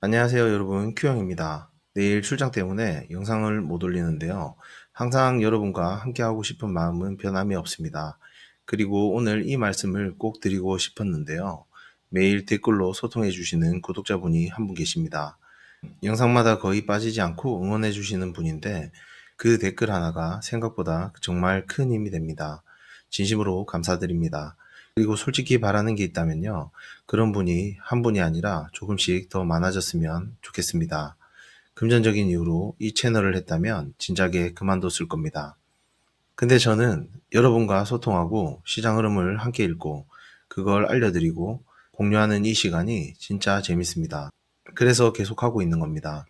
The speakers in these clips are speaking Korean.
안녕하세요 여러분, 큐형입니다. 내일 출장 때문에 영상을 못 올리는데요. 항상 여러분과 함께하고 싶은 마음은 변함이 없습니다. 그리고 오늘 이 말씀을 꼭 드리고 싶었는데요. 매일 댓글로 소통해 주시는 구독자분이 한 분 계십니다. 영상마다 거의 빠지지 않고 응원해 주시는 분인데 그 댓글 하나가 생각보다 정말 큰 힘이 됩니다. 진심으로 감사드립니다. 그리고 솔직히 바라는 게 있다면요. 그런 분이 한 분이 아니라 조금씩 더 많아졌으면 좋겠습니다. 금전적인 이유로 이 채널을 했다면 진작에 그만뒀을 겁니다. 근데 저는 여러분과 소통하고 시장 흐름을 함께 읽고 그걸 알려드리고 공유하는 이 시간이 진짜 재밌습니다. 그래서 계속하고 있는 겁니다.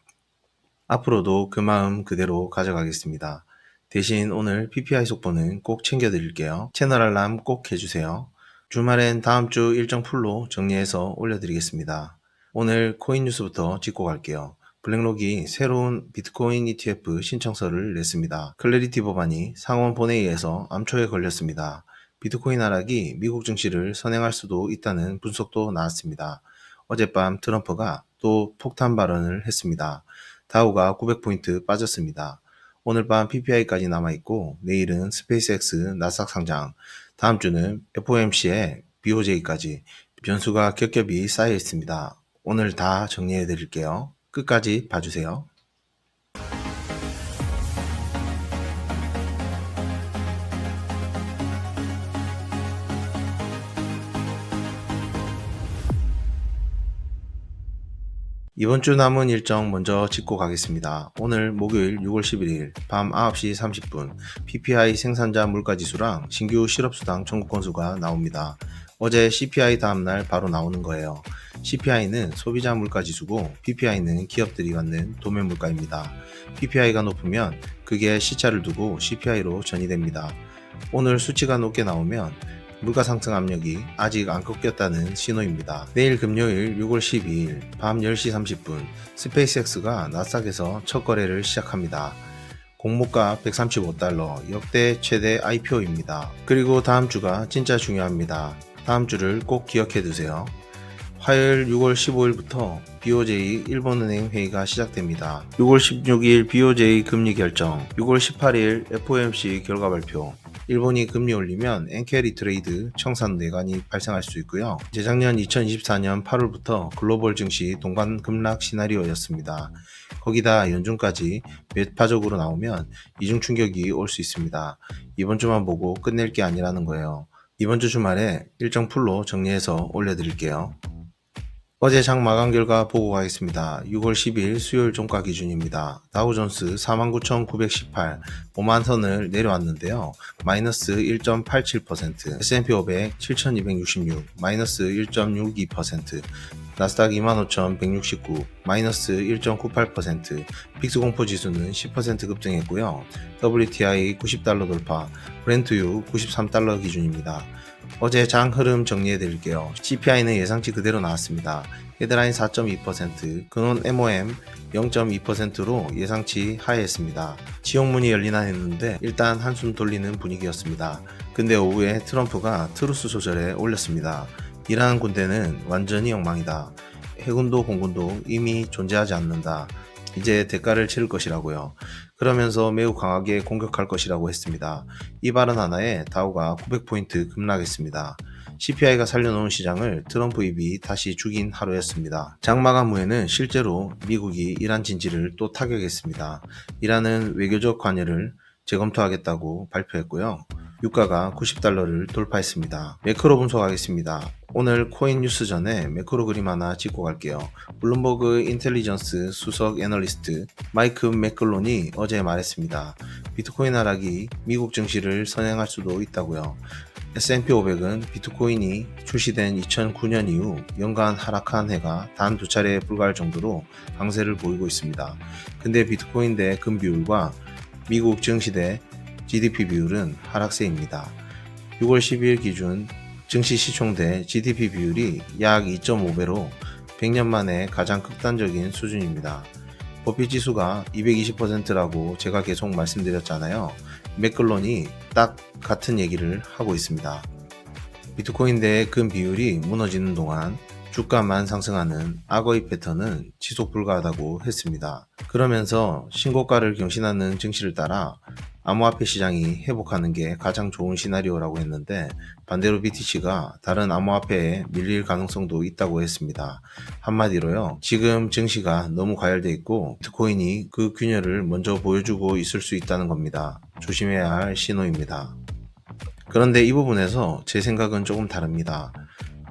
앞으로도 그 마음 그대로 가져가겠습니다. 대신 오늘 PPI 속보는 꼭 챙겨드릴게요. 채널 알람 꼭 해주세요. 주말엔 다음 주 일정 풀로 정리해서 올려드리겠습니다. 오늘 코인 뉴스부터 짚고 갈게요. 블랙록이 새로운 비트코인 ETF 신청서를 냈습니다. 클래리티 법안이 상원 본회의에서 암초에 걸렸습니다. 비트코인 하락이 미국 증시를 선행할 수도 있다는 분석도 나왔습니다. 어젯밤 트럼프가 또 폭탄 발언을 했습니다. 다우가 900포인트 빠졌습니다. 오늘 밤 PPI까지 남아있고 내일은 스페이스X 나스닥 상장, 다음 주는 FOMC에 BOJ까지 변수가 겹겹이 쌓여 있습니다. 오늘 다 정리해 드릴게요. 끝까지 봐주세요. 이번 주 남은 일정 먼저 짚고 가겠습니다. 오늘 목요일 6월 11일 밤 9시 30분 PPI 생산자 물가지수랑 신규 실업수당 청구 건수가 나옵니다. 어제 CPI 다음날 바로 나오는 거예요. CPI는 소비자 물가지수고 PPI는 기업들이 갖는 도매 물가입니다. PPI가 높으면 그게 시차를 두고 CPI로 전이됩니다. 오늘 수치가 높게 나오면 물가 상승 압력이 아직 안 꺾였다는 신호입니다. 내일 금요일 6월 12일 밤 10시 30분 스페이스X가 나스닥에서 첫 거래를 시작합니다. 공모가 135달러, 역대 최대 IPO입니다. 그리고 다음 주가 진짜 중요합니다. 다음 주를 꼭 기억해 두세요. 화요일 6월 15일부터 BOJ 일본은행 회의가 시작됩니다. 6월 16일 BOJ 금리 결정, 6월 18일 FOMC 결과 발표. 일본이 금리 올리면 엔캐리 트레이드 청산 내관이 발생할 수 있고요. 재작년 2024년 8월부터 글로벌 증시 동반 급락 시나리오였습니다. 거기다 연준까지 매파적으로 나오면 이중 충격이 올 수 있습니다. 이번 주만 보고 끝낼 게 아니라는 거예요. 이번 주 주말에 일정 풀로 정리해서 올려드릴게요. 어제 장 마감 결과 보고 가겠습니다. 6월 10일 수요일 종가 기준입니다. 다우존스 49,918, 5만 선을 내려왔는데요. 마이너스 1.87%, S&P 500 7,266, 마이너스 1.62%, 나스닥 25,169, 마이너스 1.98%, 픽스공포 지수는 10% 급등했고요. WTI 90달러 돌파, 브렌트유 93달러 기준입니다. 어제 장 흐름 정리해 드릴게요. CPI는 예상치 그대로 나왔습니다. 헤드라인 4.2%, 근원 MOM 0.2%로 예상치 하회했습니다. 지옥문이 열리나 했는데 일단 한숨 돌리는 분위기였습니다. 근데 오후에 트럼프가 트루스 조절에 올렸습니다. 이란 군대는 완전히 엉망이다. 해군도 공군도 이미 존재하지 않는다. 이제 대가를 치를 것이라고요. 그러면서 매우 강하게 공격할 것이라고 했습니다. 이 발언 하나에 다우가 900포인트 급락했습니다. CPI가 살려놓은 시장을 트럼프 입이 다시 죽인 하루였습니다. 장 마감 후에는 실제로 미국이 이란 진지를 또 타격했습니다. 이란은 외교적 관여를 재검토하겠다고 발표했고요. 유가가 90달러를 돌파했습니다. 매크로 분석하겠습니다. 오늘 코인 뉴스 전에 매크로 그림 하나 짚고 갈게요. 블룸버그 인텔리전스 수석 애널리스트 마이크 맥클론이 어제 말했습니다. 비트코인 하락이 미국 증시를 선행할 수도 있다고요. S&P 500은 비트코인이 출시된 2009년 이후 연간 하락한 해가 단 2차례에 불과할 정도로 강세를 보이고 있습니다. 근데 비트코인 대 금 비율과 미국 증시 대 GDP 비율은 하락세입니다. 6월 12일 기준 증시 시총 대 GDP 비율이 약 2.5배로 100년 만에 가장 극단적인 수준입니다. 버피 지수가 220%라고 제가 계속 말씀드렸잖아요. 맥클론이 딱 같은 얘기를 하고 있습니다. 비트코인 대 금 비율이 무너지는 동안 주가만 상승하는 악어의 패턴은 지속 불가하다고 했습니다. 그러면서 신고가를 경신하는 증시를 따라 암호화폐 시장이 회복하는 게 가장 좋은 시나리오라고 했는데, 반대로 BTC가 다른 암호화폐에 밀릴 가능성도 있다고 했습니다. 한마디로요, 지금 증시가 너무 과열돼 있고 비트코인이 그 균열을 먼저 보여주고 있을 수 있다는 겁니다. 조심해야 할 신호입니다. 그런데 이 부분에서 제 생각은 조금 다릅니다.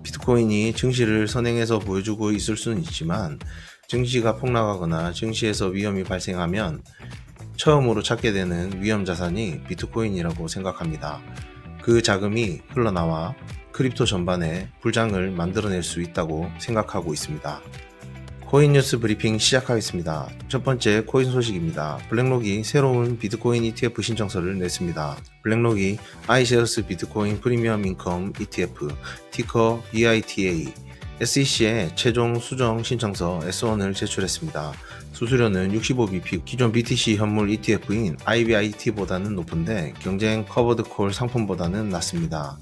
비트코인이 증시를 선행해서 보여주고 있을 수는 있지만, 증시가 폭락하거나 증시에서 위험이 발생하면 처음으로 찾게 되는 위험 자산이 비트코인이라고 생각합니다. 그 자금이 흘러나와 크립토 전반에 불장을 만들어낼 수 있다고 생각하고 있습니다. 코인 뉴스 브리핑 시작하겠습니다. 첫 번째 코인 소식입니다. 블랙록이 새로운 비트코인 ETF 신청서를 냈습니다. 블랙록이 iShares 비트코인 프리미엄 인컴 ETF 티커 BITA SEC에 최종 수정 신청서 S1을 제출했습니다. 수수료는 65bp, 기존 BTC 현물 ETF인 IBIT보다는 높은데 경쟁 커버드 콜 상품보다는 낮습니다.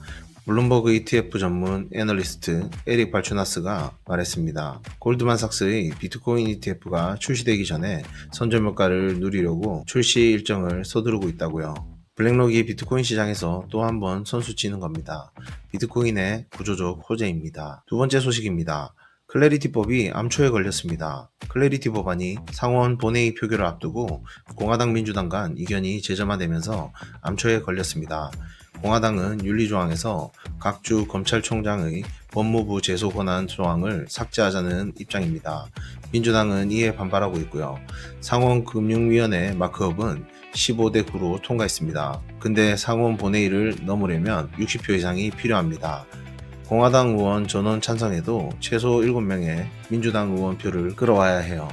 블룸버그 ETF 전문 애널리스트 에릭 발추나스가 말했습니다. 골드만삭스의 비트코인 ETF가 출시되기 전에 선점효과를 누리려고 출시 일정을 서두르고 있다고요. 블랙록이 비트코인 시장에서 또 한 번 선수 치는 겁니다. 비트코인의 구조적 호재입니다. 두 번째 소식입니다. 클래리티법이 암초에 걸렸습니다. 클래리티 법안이 상원 본회의 표결을 앞두고 공화당 민주당 간 이견이 재점화되면서 암초에 걸렸습니다. 공화당은 윤리조항에서 각 주 검찰총장의 법무부 제소 권한 조항을 삭제하자는 입장입니다. 민주당은 이에 반발하고 있고요. 상원금융위원회 마크업은 15대 9로 통과했습니다. 근데 상원 본회의를 넘으려면 60표 이상이 필요합니다. 공화당 의원 전원 찬성에도 최소 7명의 민주당 의원 표를 끌어와야 해요.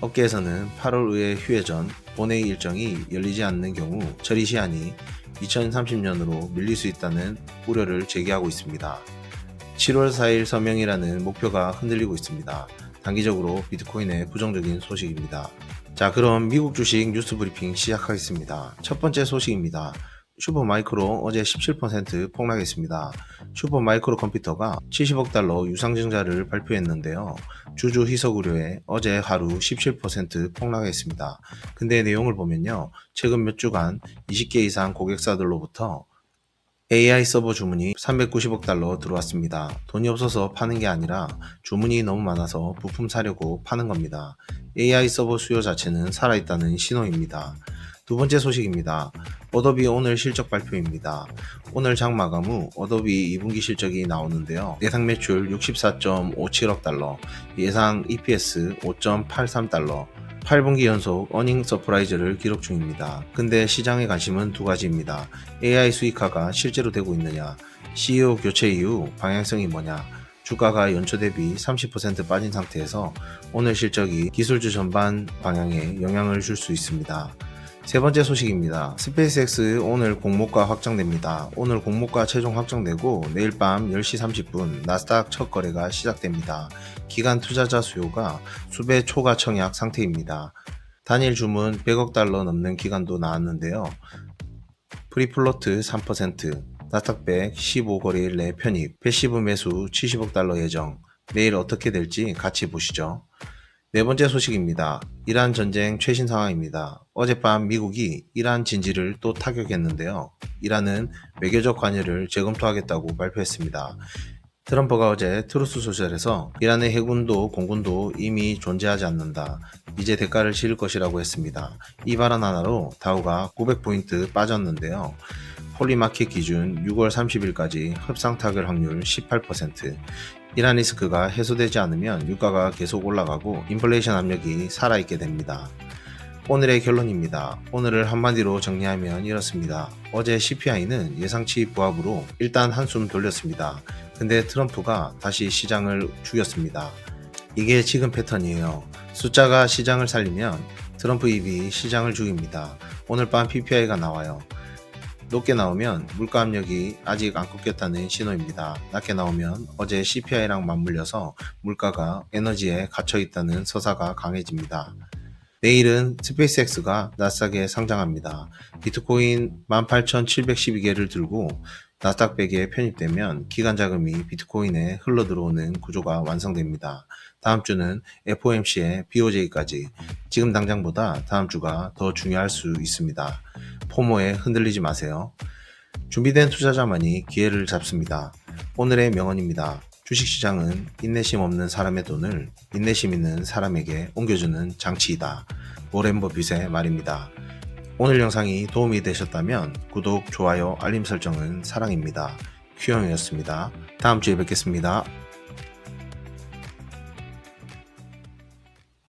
업계에서는 8월 의회 휴회 전 본회의 일정이 열리지 않는 경우 처리 시한이 2030년으로 밀릴 수 있다는 우려를 제기하고 있습니다. 7월 4일 서명이라는 목표가 흔들리고 있습니다. 단기적으로 비트코인의 부정적인 소식입니다. 자, 그럼 미국 주식 뉴스 브리핑 시작하겠습니다. 첫 번째 소식입니다. 슈퍼마이크로 어제 17% 폭락했습니다. 슈퍼마이크로 컴퓨터가 70억 달러 유상증자를 발표했는데요. 주주 희석 우려에 어제 하루 17% 폭락했습니다. 근데 내용을 보면요, 최근 몇 주간 20개 이상 고객사들로부터 AI 서버 주문이 390억 달러 들어왔습니다. 돈이 없어서 파는 게 아니라 주문이 너무 많아서 부품 사려고 파는 겁니다. AI 서버 수요 자체는 살아있다는 신호입니다. 두 번째 소식입니다. 어도비 오늘 실적 발표입니다. 오늘 장 마감 후 어도비 2분기 실적이 나오는데요. 예상 매출 64.57억 달러, 예상 EPS 5.83달러, 8분기 연속 어닝 서프라이즈를 기록 중입니다. 근데 시장의 관심은 두 가지입니다. AI 수익화가 실제로 되고 있느냐, CEO 교체 이후 방향성이 뭐냐, 주가가 연초 대비 30% 빠진 상태에서 오늘 실적이 기술주 전반 방향에 영향을 줄 수 있습니다. 세 번째 소식입니다. 스페이스X 오늘 공모가 확정됩니다. 오늘 공모가 최종 확정되고 내일 밤 10시 30분 나스닥 첫 거래가 시작됩니다. 기관 투자자 수요가 수배 초과 청약 상태입니다. 단일 주문 100억 달러 넘는 기간도 나왔는데요. 프리플로트 3%, 나스닥 100 15거래일 내 편입, 패시브 매수 70억 달러 예정. 내일 어떻게 될지 같이 보시죠. 네 번째 소식입니다. 이란 전쟁 최신 상황입니다. 어젯밤 미국이 이란 진지를 또 타격했는데요. 이란은 외교적 관여를 재검토하겠다고 발표했습니다. 트럼프가 어제 트루스 소셜에서 이란의 해군도 공군도 이미 존재하지 않는다, 이제 대가를 치를 것이라고 했습니다. 이 발언 하나로 다우가 900포인트 빠졌는데요. 폴리마켓 기준 6월 30일까지 협상 타결 확률 18%, 이란 리스크가 해소되지 않으면 유가가 계속 올라가고 인플레이션 압력이 살아있게 됩니다. 오늘의 결론입니다. 오늘을 한마디로 정리하면 이렇습니다. 어제 CPI는 예상치 부합으로 일단 한숨 돌렸습니다. 근데 트럼프가 다시 시장을 죽였습니다. 이게 지금 패턴이에요. 숫자가 시장을 살리면 트럼프 입이 시장을 죽입니다. 오늘 밤 PPI가 나와요. 높게 나오면 물가 압력이 아직 안 꺾였다는 신호입니다. 낮게 나오면 어제 CPI랑 맞물려서 물가가 에너지에 갇혀있다는 서사가 강해집니다. 내일은 스페이스X가 나스닥에 상장합니다. 비트코인 18,712개를 들고 나스닥 100에 편입되면 기관 자금이 비트코인에 흘러들어오는 구조가 완성됩니다. 다음 주는 FOMC에 BOJ까지 지금 당장보다 다음 주가 더 중요할 수 있습니다. 포모에 흔들리지 마세요. 준비된 투자자만이 기회를 잡습니다. 오늘의 명언입니다. 주식시장은 인내심 없는 사람의 돈을 인내심 있는 사람에게 옮겨주는 장치이다. 워렌 버핏의 말입니다. 오늘 영상이 도움이 되셨다면 구독, 좋아요, 알림 설정은 사랑입니다. 큐형이었습니다. 다음 주에 뵙겠습니다.